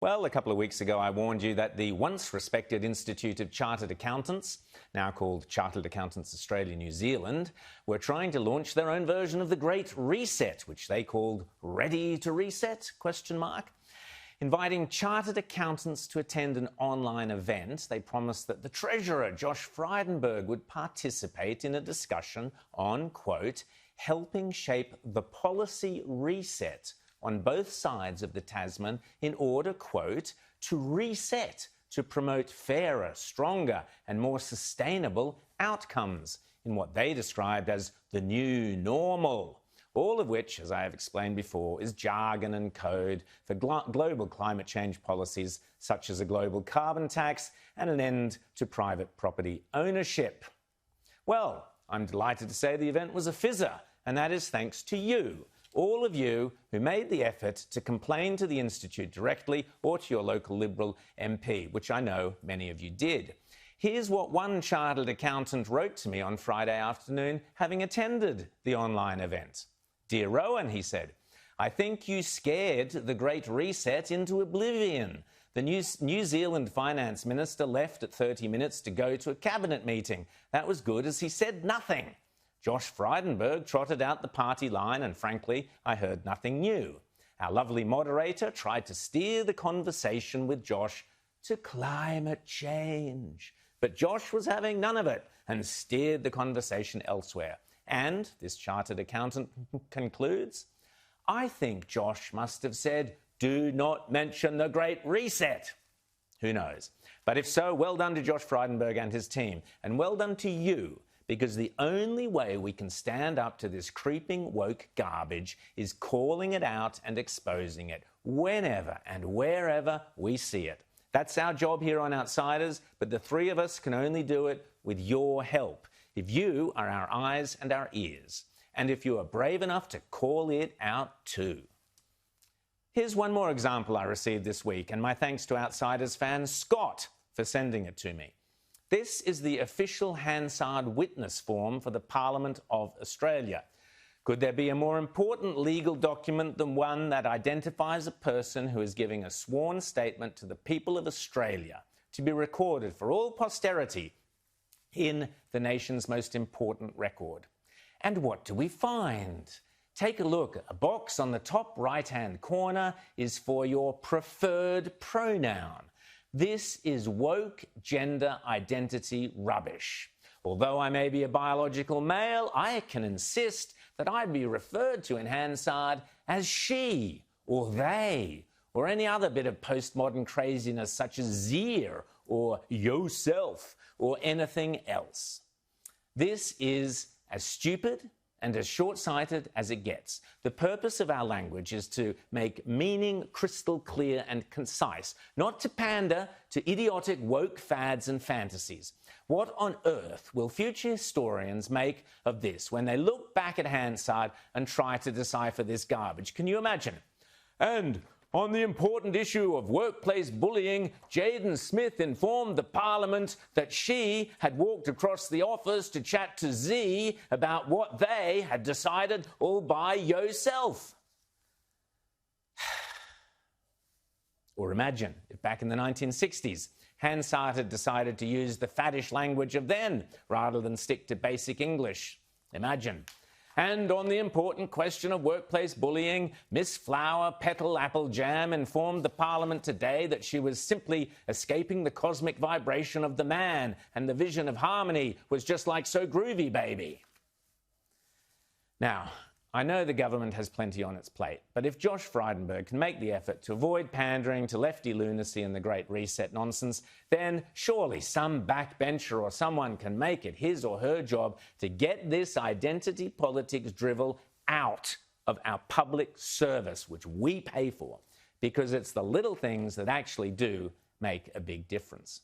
Well, a couple of weeks ago, I warned you that the once respected Institute of Chartered Accountants, now called Chartered Accountants Australia New Zealand, were trying to launch their own version of the Great Reset, which they called Ready to Reset? Inviting chartered accountants to attend an online event, they promised that the Treasurer, Mr Frydenberg, would participate in a discussion on, quote, helping shape the policy reset on both sides of the Tasman in order, quote, to reset, to promote fairer, stronger and more sustainable outcomes in what they described as the new normal. All of which, as I have explained before, is jargon and code for global climate change policies such as a global carbon tax and an end to private property ownership. Well, I'm delighted to say the event was a fizzer, and that is thanks to you, all of you who made the effort to complain to the Institute directly or to your local Liberal MP, which I know many of you did. Here's what one chartered accountant wrote to me on Friday afternoon, having attended the online event. Dear Rowan, he said, I think you scared the Great Reset into oblivion. The New Zealand Finance Minister left at 30 minutes to go to a cabinet meeting. That was good as he said nothing. Mr Frydenberg trotted out the party line and frankly, I heard nothing new. Our lovely moderator tried to steer the conversation with Josh to climate change. But Josh was having none of it and steered the conversation elsewhere. And, this chartered accountant concludes, I think Josh must have said, do not mention the Great Reset. Who knows? But if so, well done to Mr Frydenberg and his team, and well done to you, because the only way we can stand up to this creeping woke garbage is calling it out and exposing it whenever and wherever we see it. That's our job here on Outsiders, but the three of us can only do it with your help. If you are our eyes and our ears, and if you are brave enough to call it out too. Here's one more example I received this week, and my thanks to Outsiders fan Scott for sending it to me. This is the official Hansard witness form for the Parliament of Australia. Could there be a more important legal document than one that identifies a person who is giving a sworn statement to the people of Australia to be recorded for all posterity in the nation's most important record? And what do we find? Take a look. A box on the top right-hand corner is for your preferred pronoun. This is woke gender identity rubbish. Although I may be a biological male, I can insist that I be referred to in Hansard as she or they or any other bit of postmodern craziness such as zeer or yourself or anything else. This is as stupid and as short-sighted as it gets. The purpose of our language is to make meaning crystal clear and concise, not to pander to idiotic woke fads and fantasies. What on earth will future historians make of this when they look back at Hansard and try to decipher this garbage? Can you imagine? And on the important issue of workplace bullying, Jaden Smith informed the Parliament that she had walked across the office to chat to Z about what they had decided all by yourself. Or imagine if back in the 1960s, Hansard had decided to use the faddish language of then rather than stick to basic English. Imagine. And on the important question of workplace bullying, Miss Flower Petal Apple Jam informed the Parliament today that she was simply escaping the cosmic vibration of the man, and the vision of harmony was just like So Groovy Baby. Now, I know the government has plenty on its plate, but if Mr Frydenberg can make the effort to avoid pandering to lefty lunacy and the Great Reset nonsense, then surely some backbencher or someone can make it his or her job to get this identity politics drivel out of our public service, which we pay for, because it's the little things that actually do make a big difference.